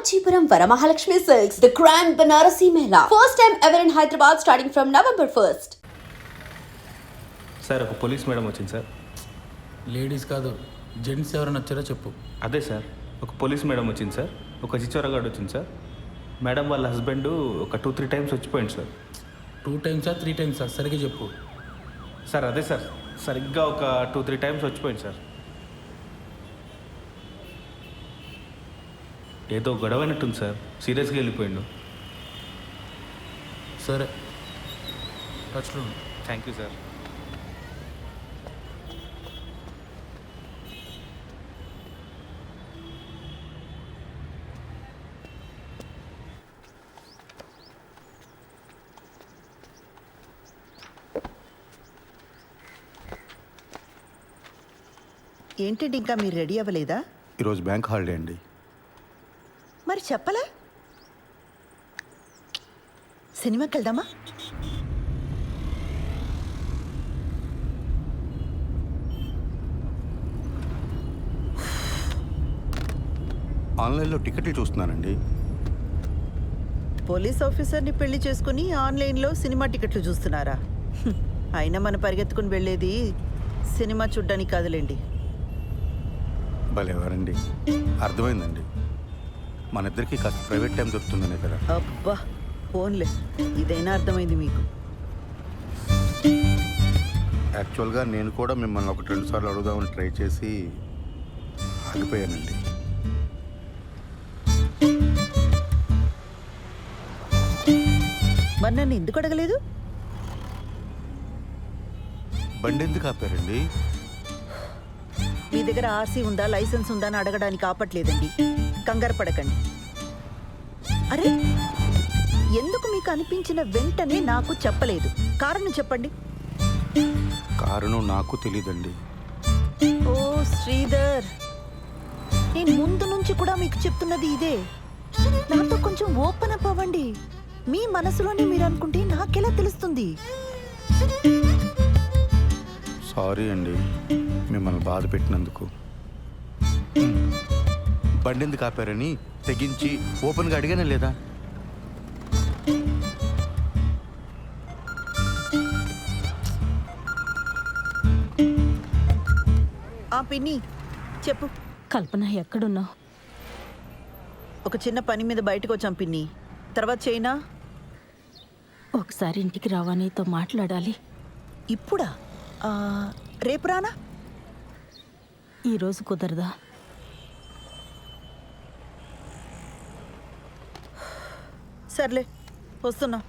Kanchipuram Varamahalakshmi Silks, the Grand Banarasi Mela. First time ever in Hyderabad starting from November 1st. Sir ఒక police madam వచ్చింది sir. Ladies కాదు gents ఎవరైనా వచ్చారో చెప్పు. అదే sir, ఒక పోలీస్ మేడం వచ్చింది సార్, ఒక చిచ్చోరగాడు వచ్చింది సార్. మేడం వాళ్ళ హస్బెండ్ ఒక 2-3 టైమ్స్ వచ్చిపోయింది సార్. 2 టైమ్సా 3 టైమ్సా సరిగ్గా చెప్పు. సార్ అదే సార్, సరిగ్గా ఒక 2-3 టైమ్స్ వచ్చిపోయింది సార్. ఏదో గొడవ అయినట్టుంది సార్, సీరియస్గా వెళ్ళిపోయిండు. సరే టచ్లో ఉండు. Thank you sir. ఏంటండి ఇంకా మీరు రెడీ అవ్వలేదా? ఈరోజు బ్యాంక్ హాలిడే అండి. మరి చెప్పలే. సినిమాకి వెళ్దామా? ఆన్లైన్లో టికెట్లు చూస్తున్నానండి. పోలీస్ ఆఫీసర్ని పెళ్లి చేసుకుని ఆన్లైన్లో సినిమా టికెట్లు చూస్తున్నారా? అయినా మనం పరిగెత్తుకుని వెళ్ళేది సినిమా చూడ్డానికి కాదులేండి. భలేవారండి, అర్థమైందండి. మన ఇద్దరికి కాస్త ప్రైవేట్ టైం దొరుకుతుందనే కదా. అబ్బా ఫోన్లే, ఇదైనా అర్థమైంది మీకు. యాక్చువల్గా నేను కూడా మిమ్మల్ని 1-2 సార్లు అడుగుదామని ట్రై చేసి ఆగిపోయానండి. మరి నన్ను ఎందుకు అడగలేదు? బండి ఎందుకు ఆపారండి? మీ దగ్గర ఆర్సీ ఉందా, లైసెన్స్ ఉందా అని అడగడానికి ఆపట్లేదండి. కంగారు పడకండి. అరే, ఎందుకు మీకు అనిపించిన వెంటనే నాకు చెప్పలేదు? కారణం చెప్పండి. కారణం నాకు తెలీదండి. ఓ శ్రీధర్, నేను ముందు నుంచి కూడా మీకు చెప్తున్నది ఇదే. నాతో కొంచెం ఓపెన్ అప్ అవ్వండి. మీ మనసులోనే మీరు అనుకుంటే నాకెలా తెలుస్తుంది? సారీ అండి మిమ్మల్ని బాధ పెట్టినందుకు. బండి ఎందుకు ఆపారని తెగించి ఓపెన్గా అడిగానే లేదా? ఆ పిన్ని చెప్పు. కల్పన ఎక్కడున్నావు? ఒక చిన్న పని మీద బయటకు వచ్చాం పిన్ని, తర్వాత చేయనా? ఒకసారి ఇంటికి రావా, నీతో మాట్లాడాలి. ఇప్పుడా? రేపు రానా? ఈరోజు కుదరదా? సర్లే వస్తున్నా.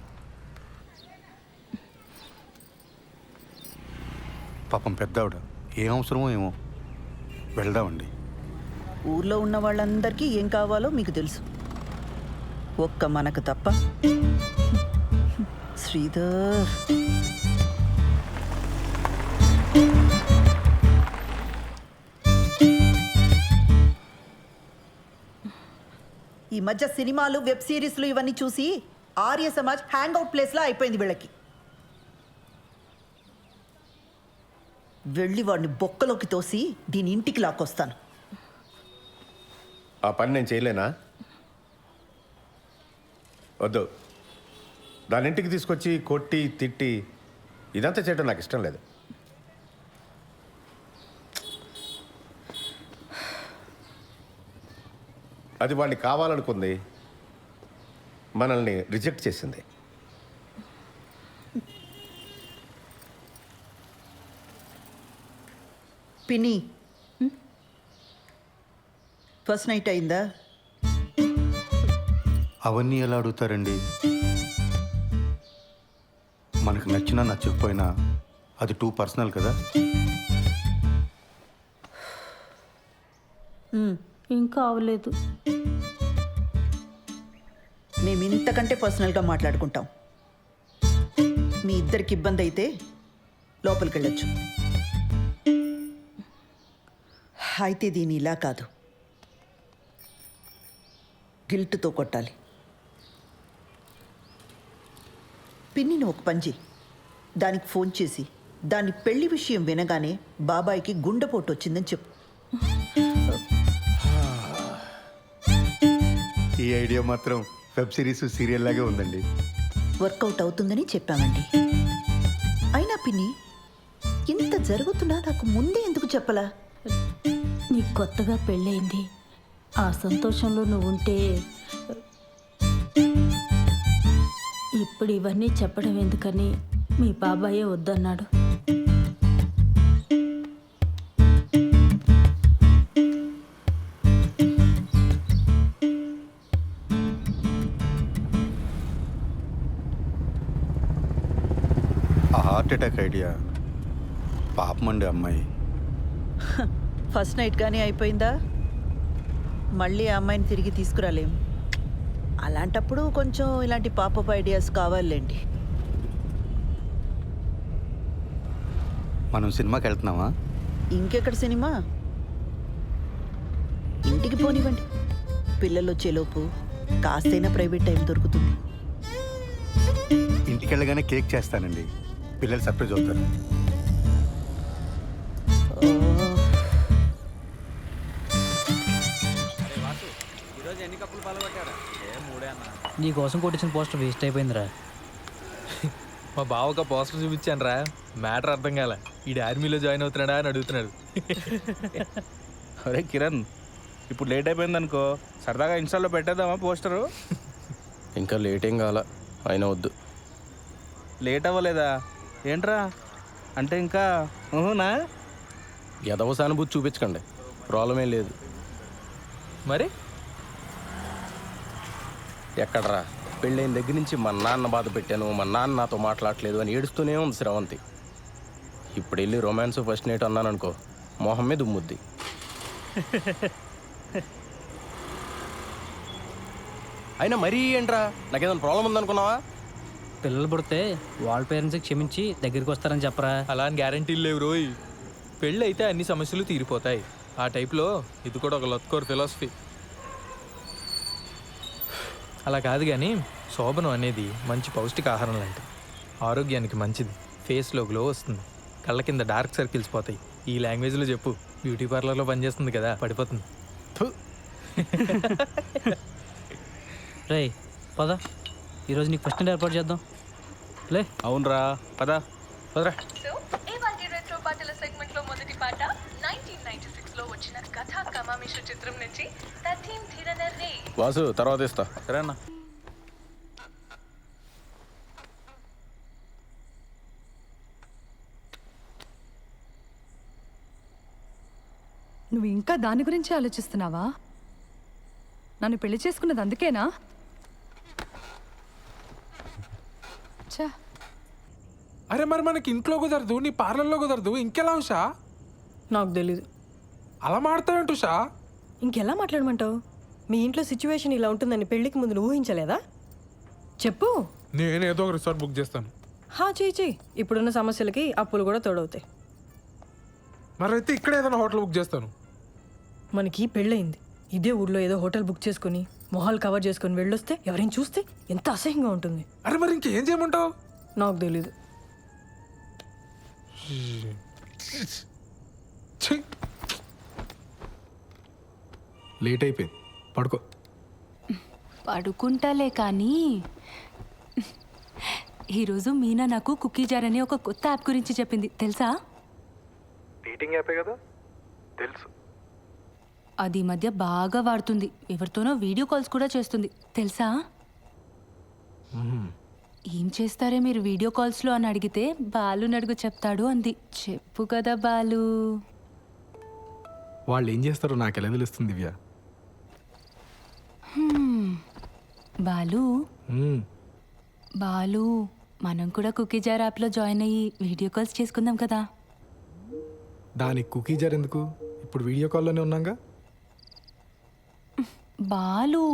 పాపం పెద్దావిడ, ఏం అవసరమో ఏమో. వెళ్దామండి. ఊర్లో ఉన్న వాళ్ళందరికీ ఏం కావాలో మీకు తెలుసు, ఒక్క మనకు తప్ప. శ్రీధర్, ఈ మధ్య సినిమాలు, వెబ్ సిరీస్లు ఇవన్నీ చూసి ఆర్య సమాజ్ హ్యాంగ్అవుట్ ప్లేస్లా అయిపోయింది వీళ్ళకి. వెళ్ళి వాడిని బొక్కలోకి తోసి దీని ఇంటికి లాక్కొస్తాను. ఆ పని నేను చేయలేనా? వద్దు, దాని ఇంటికి తీసుకొచ్చి కొట్టి తిట్టి ఇదంతా చేయడం నాకు ఇష్టం లేదు. అది వాడిని కావాలనుకుంది, మనల్ని రిజెక్ట్ చేసింది. పిన్ని, ఫస్ట్ నైట్ అయిందా? అవన్నీ ఎలా అడుగుతారండి? మనకు నచ్చినా నచ్చకపోయినా అది టూ పర్సనల్ కదా. ఇంకా అవలేదు. మేము ఇంతకంటే పర్సనల్గా మాట్లాడుకుంటాం. మీ ఇద్దరికి ఇబ్బంది అయితే లోపలికి వెళ్ళొచ్చు. అయితే దీని ఇలా కాదు, గిల్ట్తో కొట్టాలి. పిన్నిని ఒక పని చెయ్యి, దానికి ఫోన్ చేసి దాని పెళ్లి విషయం వినగానే బాబాయికి గుండెపోటు వచ్చిందని చెప్పు. ఈ ఐడియా మాత్రం వెబ్ సిరీస్ సీరియల్ లాగే ఉందండి. వర్కౌట్ అవుతుందని చెప్పామండి. అయినా పిన్ని, ఇంత జరుగుతున్నా నాకు ముందే ఎందుకు చెప్పలా? నీకు కొత్తగా పెళ్ళయింది, ఆ సంతోషంలో నువ్వు ఉంటే ఇప్పుడు ఇవన్నీ చెప్పడం ఎందుకని మీ బాబాయే వద్దన్నాడు. ఆ హార్ట్ అటాక్ ఐడియా పాపమండి అమ్మాయి. ఫస్ట్ నైట్ కానీ అయిపోయిందా? మళ్ళీ ఆ అమ్మాయిని తిరిగి తీసుకురాలేం. అలాంటప్పుడు కొంచెం ఇలాంటి పాపప్ ఐడియాస్ కావాలండి. మనం సినిమాకి వెళ్తున్నామా? ఇంకెక్కడ సినిమా? ఇంటికి పోనివ్వండి. పిల్లలు వచ్చేలోపు కాస్తైనా ప్రైవేట్ టైం దొరుకుతుంది. ఇంటికి వెళ్ళగానే కేక్ చేస్తానండి, పిల్లలు సర్ప్రైజ్ అవుతారు. నీ కోసం కొట్టించిన పోస్టర్ వేస్ట్ అయిపోయిందిరా. మా బావక పోస్టర్ చూపించాను రా, మ్యాటర్ అర్థం కాల. ఈడు ఆర్మీలో జాయిన్ అవుతున్నాడా అని అడుగుతున్నాడు. అరే కిరణ్, ఇప్పుడు లేట్ అయిపోయింది అనుకో, సరదాగా ఇన్స్టాల్లో పెట్టేద్దామా పోస్టరు? ఇంకా లేట్ ఏం కావాలా, అయినా వద్దు. లేట్ అవ్వలేదా ఏంట్రా? అంటే ఇంకా ఊహునా? ఎదవ సానుభూతి చూపించకండి, ప్రాబ్లం ఏం లేదు. మరి ఎక్కడరా, పెళ్ళైన దగ్గర నుంచి మా నాన్న బాధ పెట్టాను, మా నాన్న నాతో మాట్లాడలేదు అని ఏడుస్తూనే ఉంది శ్రవంతి. ఇప్పుడు వెళ్ళి రొమాన్స్ ఫస్ట్ నైట్ అన్నాను అనుకో, మొహం మీద ఉమ్ముద్ది. అయినా మరీ ఏంట్రా, నాకేదైనా ప్రాబ్లం ఉందనుకున్నావా? పిల్లలు పుడితే వాళ్ళ పేరెంట్స్కి క్షమించి దగ్గరికి వస్తారని చెప్పరా. అలా అని గ్యారంటీలు లేవు రోయ్. పెళ్ళి అయితే అన్ని సమస్యలు తీరిపోతాయి. ఆ టైప్లో ఇది కూడా ఒక లత్కోర్ ఫిలాసఫీ. అలా కాదు కానీ శోభనం అనేది మంచి పౌష్టికాహారం లాంటిది. ఆరోగ్యానికి మంచిది, ఫేస్లో గ్లో వస్తుంది, కళ్ళ కింద డార్క్ సర్కిల్స్ పోతాయి. ఈ లాంగ్వేజ్లో చెప్పు, బ్యూటీ పార్లర్లో పనిచేస్తుంది కదా, పడిపోతుంది. రే పద, ఈరోజు నీకు ఫస్ట్ నైట్ ఏర్పాటు చేద్దాం. లే. అవునరా, పదా పదరా. సో ఇవాల్టి రెట్రో పాటల సెగ్మెంట్ లో మొదటి పాట 1996 లో వచ్చిన కథా కమామిష చిత్రం నుంచి తథీం ధిరనర్రే. వాసు తర్వాత ఇస్తా. సరే అన్న. నువ్వు ఇంకా దాని గురించి ఆలోచిస్తున్నావా? నన్ను పెళ్లి చేసుకున్నది అందుకేనా? చా, అరే మరి మనకి ఇంట్లో కుదరదు, నీ పార్లర్లో కుదరదు, ఇంకెలా ఉషా? నాకు తెలీదు. అలా మాడతావేంటి ఉషా? ఇంకెలా మాట్లాడమంటావు? మీ ఇంట్లో సిచ్యువేషన్ ఇలా ఉంటుందని పెళ్లికి ముందు నువ్వు ఊహించలేదా? చెప్పు. నేనేదో ఒక రిసార్ట్ బుక్ చేస్తాను. చెయ్యి. ఇప్పుడున్న సమస్యలకి అప్పులు కూడా తోడవుతాయి. మరైతే ఇక్కడ ఏదైనా హోటల్ బుక్ చేస్తాను. మనకి పెళ్ళయింది, ఇదే ఊర్లో ఏదో హోటల్ బుక్ చేసుకుని మొహాలు కవర్ చేసుకుని వెళ్ళొస్తే ఎవరైనా చూస్తే ఎంత అసహ్యంగా ఉంటుంది. అరే మరి ఇంకేం చేయమంటావు? నాకు తెలీదు. లేట్ అయిపోయింది, పడుకో. పడుకుంటాలే కానీ ఈరోజు మీనా నాకు కుకీ జార్ అనే ఒక కొత్త యాప్ గురించి చెప్పింది, తెలుసా? డేటింగ్ యాపే కదా, తెలుసు. అది ఈ మధ్య బాగా వాడుతుంది, ఎవరితోనో వీడియో కాల్స్ కూడా చేస్తుంది, తెలుసా? ఏం చేస్తారే మీరు వీడియో కాల్స్లో అని అడిగితే బాలు నడుగు చెప్తాడు అంది. చెప్పు కదా బాలు. వాళ్ళు ఏం చేస్తారో నాకు ఎలా తెలుస్తుంది దివ్య? బాలు బాలు, మనం కూడా కుకీ జార్ యాప్లో జాయిన్ అయ్యి వీడియో కాల్స్ చేసుకుందాం కదా. దానికి కుకీ జార్ ఎందుకు? ఇప్పుడు వీడియో కాల్లోనే ఉన్నాగా. బాలు,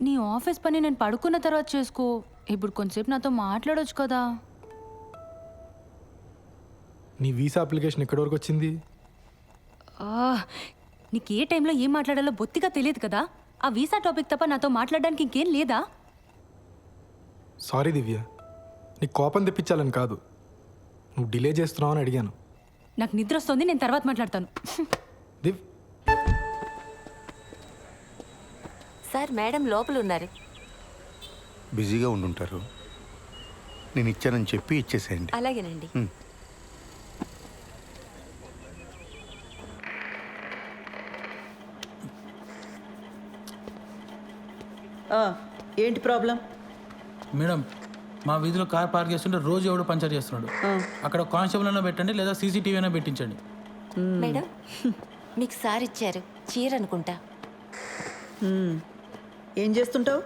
నీ ఆఫీస్ పని నేను పడుకున్న తర్వాత చేసుకో, ఇప్పుడు కొంచెంసేపు నాతో మాట్లాడొచ్చు కదా. నీ వీసా అప్లికేషన్ ఎక్కడి వరకు వచ్చింది? నీకు ఏ టైంలో ఏం మాట్లాడాలో బొత్తిగా తెలియదు కదా. ఆ వీసా టాపిక్ తప్ప నాతో మాట్లాడడానికి ఇంకేం లేదా? సారీ దివ్య, నీకు కోపం తెప్పించాలని కాదు, నువ్వు డిలే చేస్తున్నావు అని అడిగాను. నాకు నిద్ర వస్తుంది, నేను తర్వాత మాట్లాడతాను. దివ్ సార్ మేడం లోపల ఉన్నారు. బిజీగా ఉండుంటారు. నేను ఇచ్చానని చెప్పి ఇచ్చేసేయండి. అలాగేనండి. ఏంటి ప్రాబ్లం? మేడం మా వీధిలో కార్ పార్క్ చేస్తుంటే రోజు ఎవడో పంచర్ చేస్తున్నాడు. అక్కడ కానిస్టేబుల్ అయినా పెట్టండి లేదా సీసీటీవీ అయినా పెట్టించండి. మేడం మీకు సార్ ఇచ్చారు చీర అనుకుంటా. ఏం చేస్తుంటావు?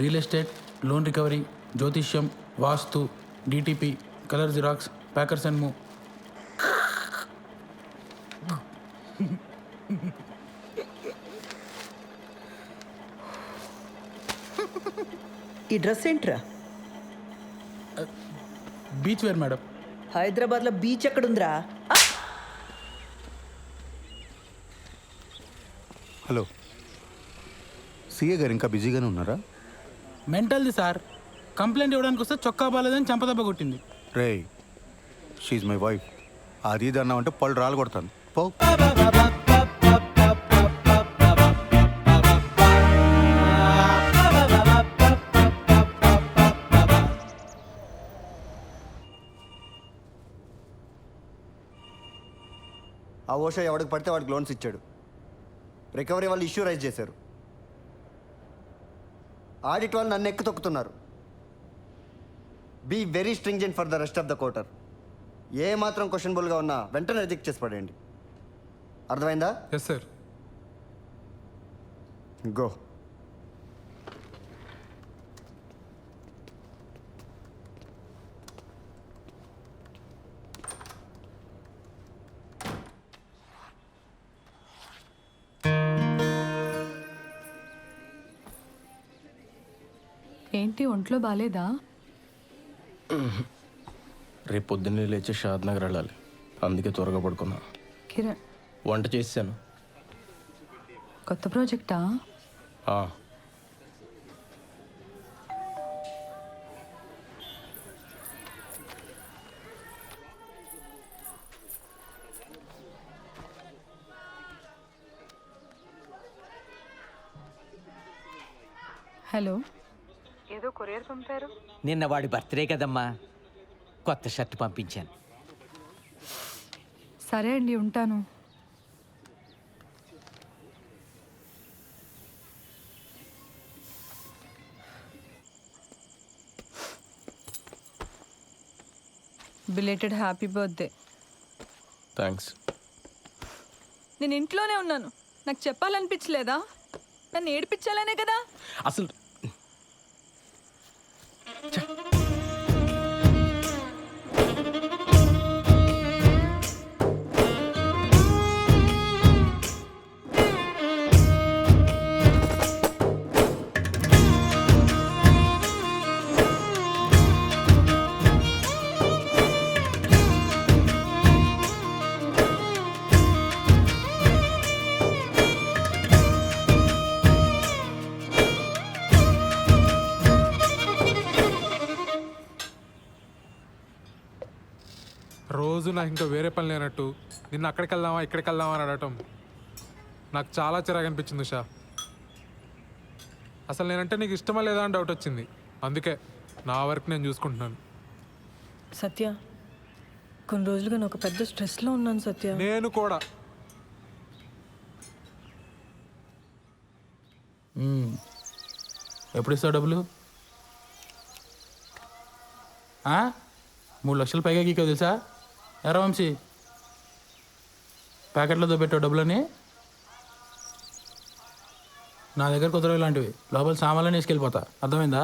రియల్ ఎస్టేట్, లోన్ రికవరీ, జ్యోతిష్యం, వాస్తు, DTP, colour xerox, packers and move. ఈ డ్రెస్ ఏంట్రా? Beach wear madam. హైదరాబాద్లో బీచ్ ఎక్కడుందిరా? హలో, సీఏ గారు ఇంకా బిజీగానే ఉన్నారా? మెంటల్ది సార్. కంప్లైంట్ ఇవ్వడానికి వస్తే చొక్కా బాలేదని చంపదెబ్బ కొట్టింది. రే, షీఈ్ మై వైఫ్. అది ఇది అన్నావంటే పళ్ళు రాళ్ళు కొడతాను. పో. ఆ ఓషా ఎవడికి పడితే వాడికి లోన్స్ ఇచ్చాడు. రికవరీ వాళ్ళు ఇష్యూ రైజ్ చేశారు. ఆడిట్ వాళ్ళు నన్ను ఎక్కి తొక్కుతున్నారు. Be very stringent for the rest of the quarter. ఏ మాత్రం క్వశ్చనబుల్గా ఉన్నా వెంటనే రిజెక్ట్ చేసి పడేయండి. అర్థమైందా? Yes sir. గో. ఏంటి ఒంట్లో బాలేదా? రేపు పొద్దున్నే లేచి షాద్ నగర్ వెళ్ళాలి, అందుకే త్వరగా పడుకున్నా. కిరణ్ వంట చేసాను. కొత్త ప్రాజెక్టా? హలో, ఏదో కొరియర్ పంపారు. నిన్న వాడి బర్త్డే కదమ్మా, కొత్త షర్ట్ పంపించాను. సరే అండి, ఉంటాను. Belated happy birthday. థ్యాంక్స్. నేను ఇంట్లోనే ఉన్నాను, నాకు చెప్పాలనిపించలేదా? నన్ను ఏడిపించాలనే కదా. అసలు రోజు నాకు ఇంకా వేరే పని లేనట్టు నిన్న అక్కడికి వెళ్దామా ఇక్కడికి వెళ్దామా అని అడగటం నాకు చాలా చిరాకు అనిపించింది ఉషా. అసలు నేనంటే నీకు ఇష్టమా లేదా అని డౌట్ వచ్చింది. అందుకే నా వర్క్ నేను చూసుకుంటున్నాను. సత్య, కొన్ని రోజులుగా నేను ఒక పెద్ద స్ట్రెస్లో ఉన్నాను సత్య. నేను కూడా. ఎప్పుడు ఇస్తావు డబ్బులు? 3 లక్షలు పైగా గీకో తెలుసా? ఎరా వంశీ, ప్యాకెట్లతో పెట్టావు డబ్బులని. నా దగ్గర కుదరవు ఇలాంటివి. లోపల సామాన్లని వేసుకెళ్ళిపోతా, అర్థమైందా?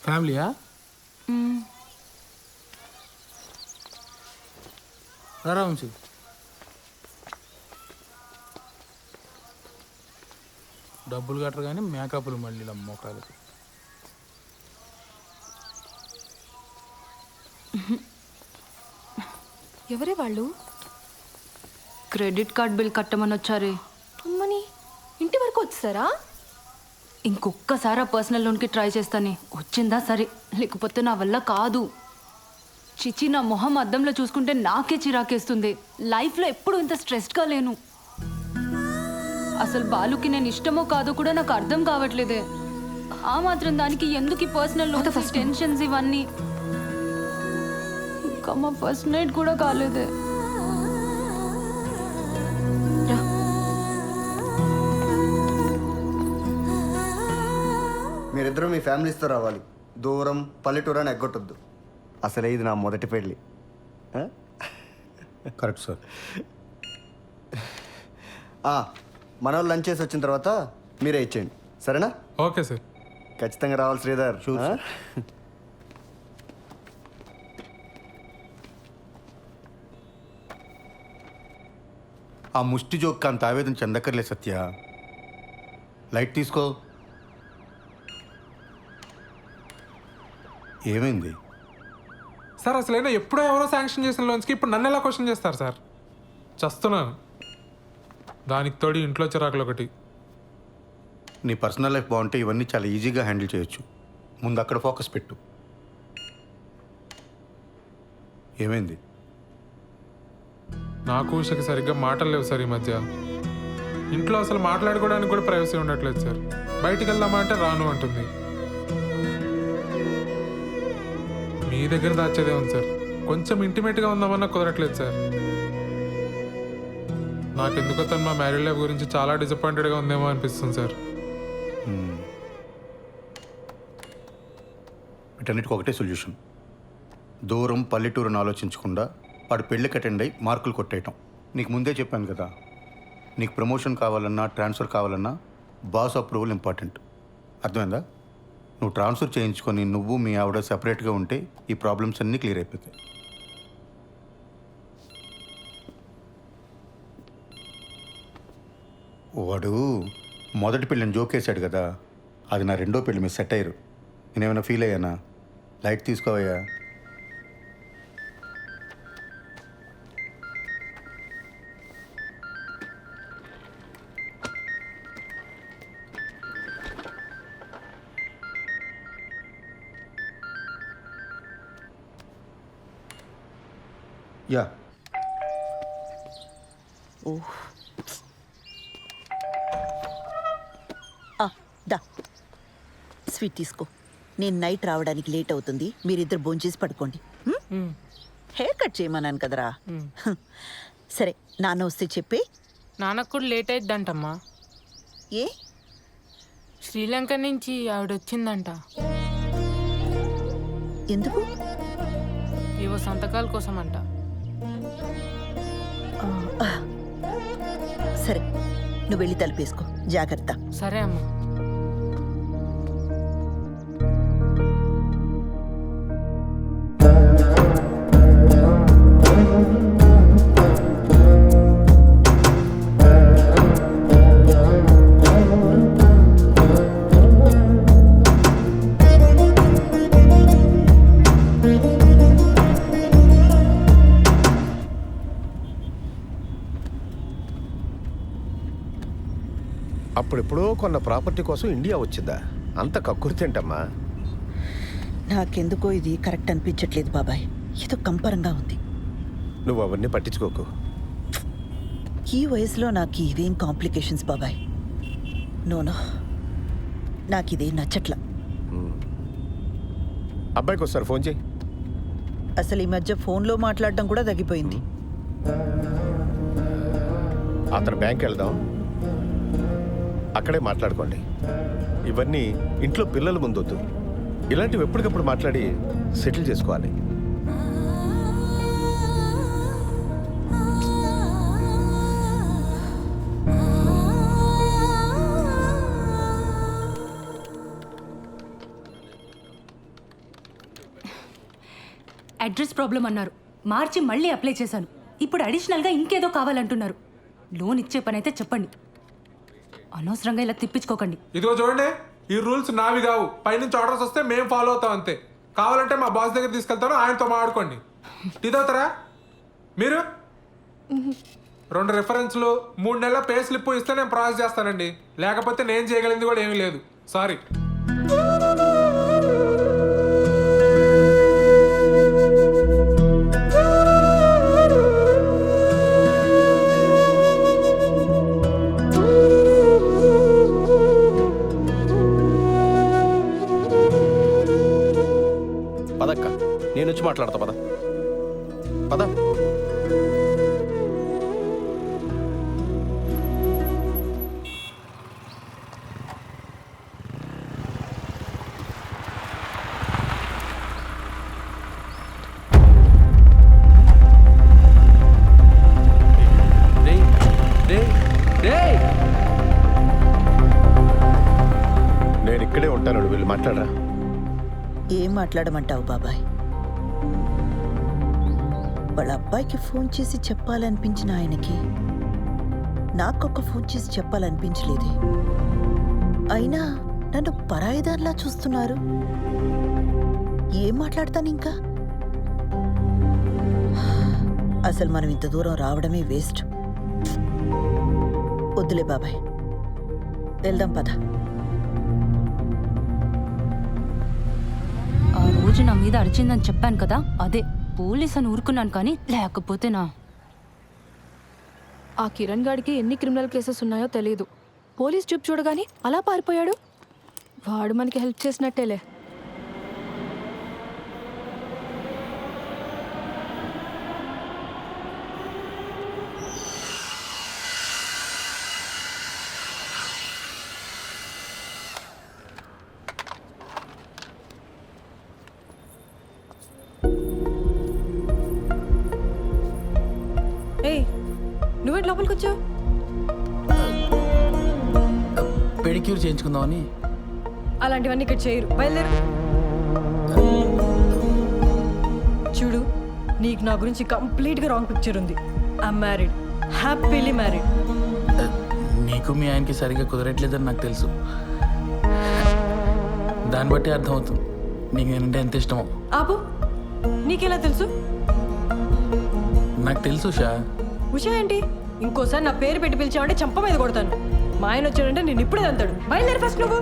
ఫ్యామిలీయా? రా వంశీ. డబ్బులు కట్టరు కానీ మేకప్లు మళ్ళీ మొక్కలు. ఎవరే వాళ్ళు? క్రెడిట్ కార్డ్ బిల్ కట్టమని వచ్చారే. అమ్మని, ఇంటి వరకు వచ్చారా? ఇంకొక్కసారి ఆ పర్సనల్ లోన్కి ట్రై చేస్తానే. వచ్చిందా సరే, లేకపోతే నా వల్ల కాదు. చిచి, నా మొహం అద్దంలో చూసుకుంటే నాకే చిరాకేస్తుంది. లైఫ్లో ఎప్పుడు ఇంత స్ట్రెస్డ్గా లేను. అసలు బాలుకి నేను ఇష్టమో కాదో కూడా నాకు అర్థం కావట్లేదే. ఆ మాత్రం దానికి ఎందుకు పర్సనల్ టెన్షన్స్ ఇవన్నీ? ఇంకా మా ఫస్ట్ నైట్ కూడా కాలేదే. మీరిద్దరూ మీ ఫ్యామిలీస్తో రావాలి. దూరం పల్లెటూరు అని ఎగ్గొట్టొద్దు. అసలే ఇది నా మొదటి పెళ్ళి. Correct sir. మన వాళ్ళు లంచ్ చేసి వచ్చిన తర్వాత మీరే ఇచ్చేయండి, సరేనా? Okay sir. ఖచ్చితంగా రావాలి శ్రీధర్. ఆ ముష్టి జోక్ అంత ఆవేదన చెందక్కర్లే సత్య. లైట్ తీసుకో. ఏమైంది సార్? అసలైనా ఎప్పుడో ఎవరో శాంక్షన్ చేసిన లోన్స్కి ఇప్పుడు నన్ను ఎలా క్వశ్చన్ చేస్తారు సార్? చస్తున్నాను. దానికి తోడి ఇంట్లో చిరాకులు ఒకటి. నీ పర్సనల్ లైఫ్ బాగుంటే ఇవన్నీ చాలా ఈజీగా హ్యాండిల్ చేయొచ్చు. ముందు అక్కడ ఫోకస్ పెట్టు. ఏమైంది? నాకు ఉషకి సరిగ్గా మాటలు లేవు సార్ ఈ మధ్య. ఇంట్లో అసలు మాట్లాడుకోవడానికి కూడా ప్రైవసీ ఉండట్లేదు సార్. బయటికి వెళ్దామా అంటే రాను అంటుంది. మీ దగ్గర దాచేదే ఉంది సార్. కొంచెం ఇంటిమేట్గా ఉందామన్నా కుదరట్లేదు సార్. నాకెందుకో తను మా మ్యారీడ్ లైఫ్ గురించి చాలా డిసప్పాయింటెడ్గా ఉందేమో అనిపిస్తుంది సార్. వీటన్నిటికి ఒకటే సొల్యూషన్. దూరం పల్లెటూరుని ఆలోచించకుండా వాడు పెళ్ళికి అటెండ్ అయ్యి మార్కులు కొట్టేయటం. నీకు ముందే చెప్పాను కదా, నీకు ప్రమోషన్ కావాలన్నా ట్రాన్స్ఫర్ కావాలన్నా బాస్ అప్రూవల్ ఇంపార్టెంట్. అర్థమైందా? నువ్వు ట్రాన్స్ఫర్ చేయించుకొని నువ్వు మీ ఆవిడ సెపరేట్గా ఉంటే ఈ ప్రాబ్లమ్స్ అన్నీ క్లియర్ అయిపోతాయి. వాడు మొదటి పెళ్ళిని జోకేశాడు కదా, అది నా రెండో పెళ్ళి మీద సెట్ అయ్యారు. నేనేమైనా ఫీల్ అయ్యానా? లైట్ తీసుకోవయ్యా. యా. దా స్వీట్ తీసుకో. నేను నైట్ రావడానికి లేట్ అవుతుంది. మీరిద్దరు భోంచేసి పడుకోండి. హెయిర్ కట్ చేయమన్నాను కదరా. సరే, నాన్న వస్తే చెప్పి. నాన్నకు కూడా లేట్ అయిద్దంటమ్మా. ఏ? శ్రీలంక నుంచి ఆవిడ వచ్చిందంట. ఎందుకు? ఏవో సంతకాల కోసం అంట. సరే, నువ్వు వెళ్ళి తలుపేసుకో. జాగ్రత్త. సరే అమ్మా. అప్పుడెప్పుడో కొన్న ప్రాపర్టీ కోసం ఇండియా వచ్చిందా? అంత కక్కుర్తేంటమ్మా? నాకెందుకో ఇది కరెక్ట్ అనిపించట్లేదు బాబాయ్. ఏదో కంపరంగా ఉంది. నువ్వు అవన్నీ పట్టించుకోకు. ఈ వయసులో నాకు ఇవేం కాంప్లికేషన్స్ బాబాయ్. నోనో, నాకు ఇదే నచ్చట్లా. అబ్బాయికి ఒకసారి ఫోన్ చేయి. అసలు ఈ మధ్య ఫోన్లో మాట్లాడడం కూడా తగ్గిపోయింది. అతను బ్యాంక్ వెళ్దాం, అక్కడే మాట్లాడుకోండి. ఇవన్నీ ఇంట్లో పిల్లల ముందొద్దు. ఇలాంటివి ఎప్పటికప్పుడు మాట్లాడి సెటిల్ చేసుకోవాలి. అడ్రస్ ప్రాబ్లం అన్నారు, మార్చి మళ్ళీ అప్లై చేశాను. ఇప్పుడు అడిషనల్గా ఇంకేదో కావాలంటున్నారు. లోన్ ఇచ్చే పని అయితే చెప్పండి, అనవసరంగా ఇలా తిప్పించుకోకండి. ఇదిగో చూడండి, ఈ రూల్స్ నావి కావు. పైనుంచి ఆర్డర్స్ వస్తే మేము ఫాలో అవుతాం అంతే. కావాలంటే మా బాస్ దగ్గర తీసుకెళ్తాను, ఆయనతో మాట్లాడుకోండి. ఇదవుతారా మీరు? 2 రెఫరెన్స్లు 3 నెలల పే స్లిప్ ఇస్తే నేను ప్రాసెస్ చేస్తానండి. లేకపోతే నేను చేయగలిగింది కూడా ఏమీ లేదు. సారీ. మాట్లాడతా పద పద. నేను ఇక్కడే ఉంటాను, వీళ్ళు మాట్లాడరా. ఏం మాట్లాడమంటావు బాబాయ్? వాళ్ళ అబ్బాయికి ఫోన్ చేసి చెప్పాలనిపించిన ఆయనకి నాకొక ఫోన్ చేసి చెప్పాలనిపించలేదే. అయినా నన్ను పరాయిదారిలా చూస్తున్నారు. ఏం మాట్లాడతాను ఇంకా? అసలు మనం ఇంత దూరం రావడమే వేస్ట్. వద్దులే బాబాయ్, వెళ్దాం పద. ఆ రోజు నా మీద అరిచిందని చెప్పాను కదా, అదే పోలీస్ అని ఊరుకున్నాను, కానీ లేకపోతే నా ఆ కిరణ్ గాడికి ఎన్ని క్రిమినల్ కేసెస్ ఉన్నాయో తెలియదు. పోలీస్ చూపు చూడగానే అలా పారిపోయాడు. వాడు మనకి హెల్ప్ చేసినట్టేలే. ఏయ్, నువ్వేంటి లోపలికి వచ్చావు? పెడిక్యూర్ చేయించుకుందామని. అలాంటివన్నీ ఇక్కడ చేయరు, బయలుదేరు. చూడు, నీకు నా గురించి కంప్లీట్గా రాంగ్ పిక్చర్ ఉంది. I'm married, happily married. నీకు మీ ఆయనకి సరిగ్గా కుదరట్లేదని నాకు తెలుసు. దాన్ని బట్టి అర్థమవుతుంది నీకు నేనంటే ఎంత ఇష్టమో. ఆపు, నీకెలా తెలుసు? నాకు తెలుసు షా. ఉషా ఏంటి? ఇంకోసారి నా పేరు పెట్టి పిలిచావంటే చంప మీద కొడతాను. మా ఆయన వచ్చాడంటే నేను ఇప్పుడే అంతాడు. బయలుదేరి ఫస్ట్ నువ్వు.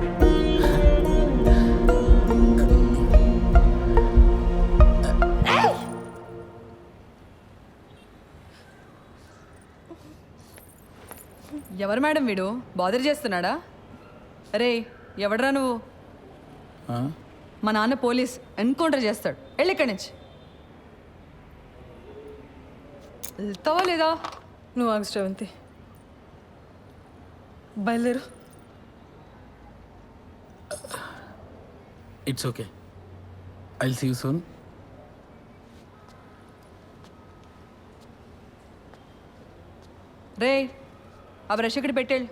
ఎవరు మేడం వీడు? బాదర్ చేస్తున్నాడా? రే, ఎవడరా నువ్వు? మా నాన్న పోలీస్, ఎన్కౌంటర్ చేస్తాడు. వెళ్ళి ఇక్కడి నుంచి. వెళ్తావా లేదా? నువ్వు ఆగు శ్రవంతి, బయలుదేరు. It's okay, I'll see you soon. రే, ఆ బ్రష్ ఇక్కడ పెట్టేళ్ళు.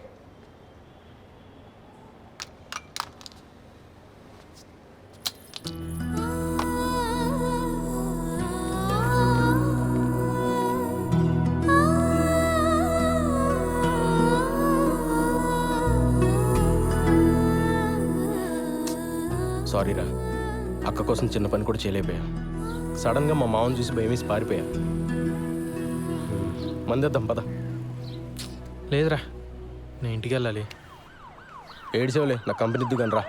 సారీరా, అక్క కోసం చిన్న పని కూడా చేయలేకపోయా. సడన్గా మా మామని చూసి భయమేసి పారిపోయా. మందేద్దాం పద. లేదురా, నేను ఇంటికి వెళ్ళాలి. ఏడ్చేవులే, నా కంపెనీ దిగాను రా.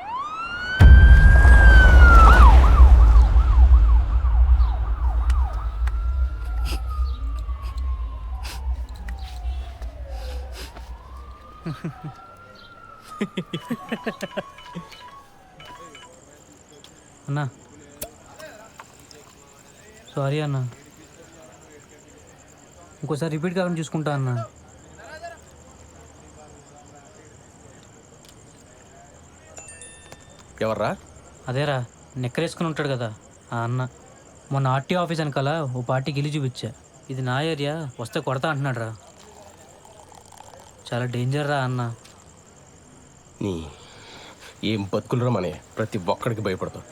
అన్నా సారీ అన్నా, ఇంకోసారి రిపీట్ కాకుండా చూసుకుంటా అన్నా. ఎవర్రా? అదేరా, నెక్కరేసుకుని ఉంటాడు కదా ఆ అన్న. మొన్న ఆర్టీ ఆఫీస్ వెనకాల ఓ పార్టీ గిలి చూపించా. ఇది నా ఏరియా, వస్తే కొడతా అంటున్నాడు రా. చాలా డేంజర్ రా అన్న. నీ ఏం బతుకులరా మనే, ప్రతి ఒక్కడికి భయపడతావు.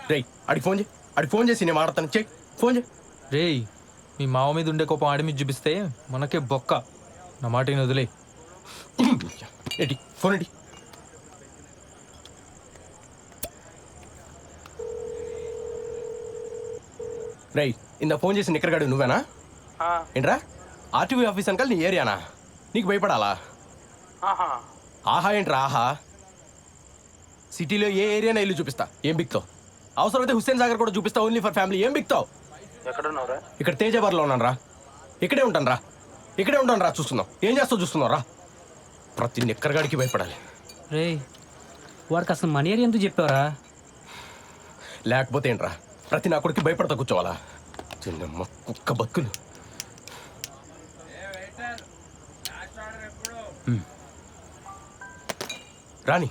రేయ్, అడిగి ఫోన్ చేయి, అడిగి ఫోన్ చేసి నేను మాట్లాడతాను. చెయ్యి ఫోన్ చేయి. రేయ్, మీ మావ మీద ఉండే కోపం ఆడి మీద చూపిస్తే మనకే బొక్క. నా మాటని వదిలే. ఏంటి ఫోన్ ఏంటి? రేయ్, ఇందా ఫోన్ చేసి నిక్కరగాడు నువ్వేనా? ఏంట్రా, ఆర్టీవీ ఆఫీస్ అంకల్ నీ ఏరియానా? నీకు భయపడాలా? ఆహా ఏంట్రా ఆహా? సిటీలో ఏ ఏరియానా ఇల్లు చూపిస్తా, ఏం బిక్తావు? అవసరమైతే హుస్సేన్ సాగర్ కూడా చూపిస్తా, ఓన్లీ ఫర్ ఫ్యామిలీ. ఏం బిక్తావు? ఎక్కడున్నావురా? ఇక్కడ తేజబార్లో ఉన్నాను రా. ఇక్కడే ఉంటాను రా, ఇక్కడే ఉంటాను రా. చూస్తున్నావు, ఏం చేస్తావు చూస్తున్నావు రా. ప్రతి నిక్కరగాడికి భయపడాలి. రే, వాడికి అసలు మన ఏరియా ఎందుకు చెప్పావరా? లేకపోతే ఏంట్రా ప్రతి నా కొడుకు భయపడతా కూర్చోవాలా? చిన్నమ్మ కుక్క బతుకులు. రాణి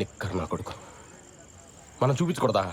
నిక్కర్ నా కొడుకు మనం చూపించకూడదా?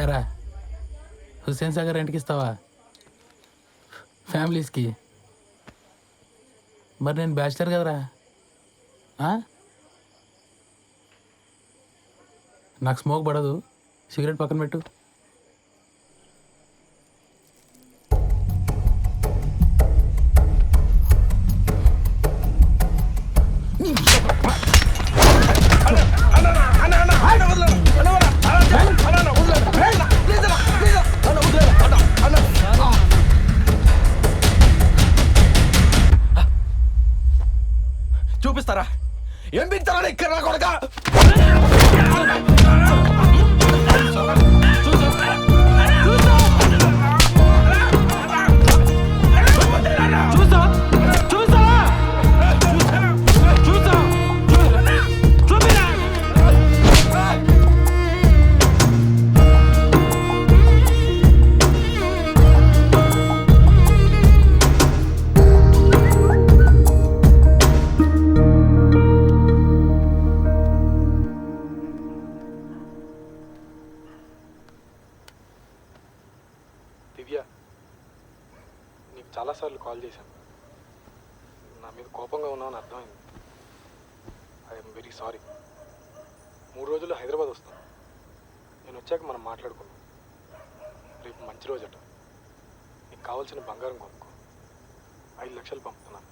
ఎరా హుస్సేన్ సాగర్ రెంట్కి ఇస్తావా? ఫ్యామిలీస్కి. మరి నేను బ్యాచిలర్ కదరా. నాకు స్మోక్ పడదు, సిగరెట్ పక్కన పెట్టు. చూపిస్తారా? ఏం బిగుతారా ఇక్కడ కొడక? దివ్య, నీకు చాలాసార్లు కాల్ చేశాను. నా మీద కోపంగా ఉన్నావని అర్థమైంది. I'm very sorry. 3 రోజుల్లో హైదరాబాద్ వస్తాను. నేను వచ్చాక మనం మాట్లాడుకుందాం. రేపు మంచి రోజట. నీకు కావాల్సిన బంగారం కొనుక్కో. 5 లక్షలు పంపుతున్నాను.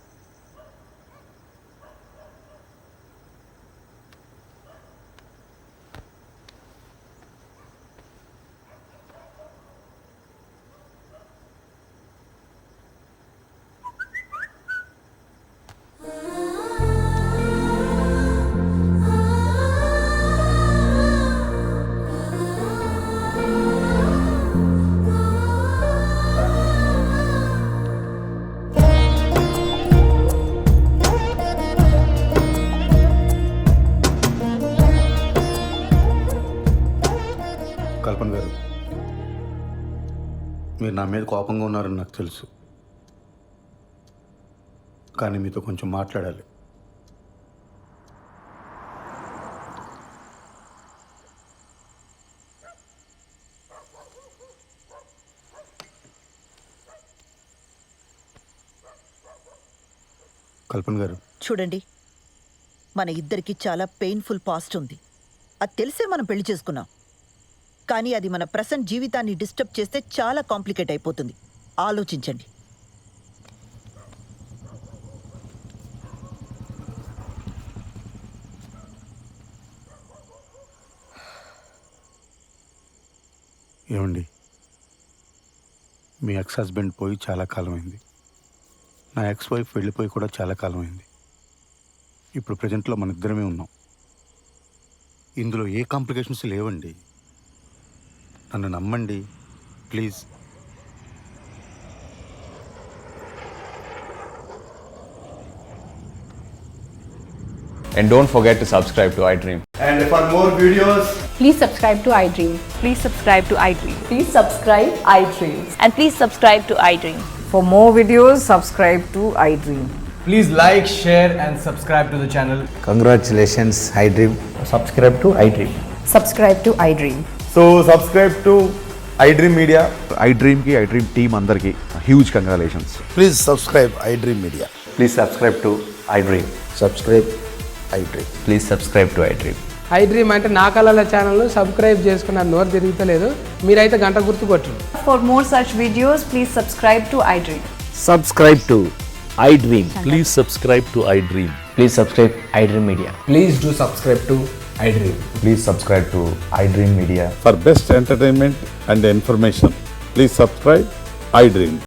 కల్పన గారు, మీరు నా మీద కోపంగా ఉన్నారని నాకు తెలుసు, కానీ మీతో కొంచెం మాట్లాడాలి. కల్పన గారు, చూడండి, మన ఇద్దరికి చాలా పెయిన్ఫుల్ పాస్ట్ ఉంది. అది తెలిసే మనం పెళ్లి చేసుకున్నాం. కానీ అది మన ప్రెసెంట్ జీవితాన్ని డిస్టర్బ్ చేస్తే చాలా కాంప్లికేట్ అయిపోతుంది. ఆలోచించండి. ఏమండి, మీ ఎక్స్ హస్బెండ్ పోయి చాలా కాలం అయింది. నా ఎక్స్ వైఫ్ వెళ్ళిపోయి కూడా చాలా కాలం అయింది. ఇప్పుడు ప్రజెంట్లో మన ఇద్దరమే ఉన్నాం. ఇందులో ఏ కాంప్లికేషన్స్ లేవండి. నన్ను నమ్మండి please. And don't forget to subscribe to iDream. And for more videos, please subscribe to iDream. Please subscribe to iDream. Please subscribe iDream. And please subscribe to iDream. For more videos, subscribe to iDream. Please like, share and subscribe to the channel. Congratulations, iDream. Subscribe to iDream. Subscribe to iDream. So subscribe to iDream Media, iDream team అందరికి huge congratulations. Please subscribe iDream Media. Please subscribe to iDream. Subscribe iDream. Please subscribe to iDream. iDream అంటే నా కళల channel subscribe చేసుకున్న నోరు తిరుగుతలేదు, మీరైతే గంట గుర్తు కొట్టండి. For more such videos, please subscribe to iDream. Subscribe to iDream. Please subscribe to iDream. Please subscribe iDream Media. Please do subscribe to iDream. Please subscribe to iDream Media. For best entertainment and information, please subscribe iDream.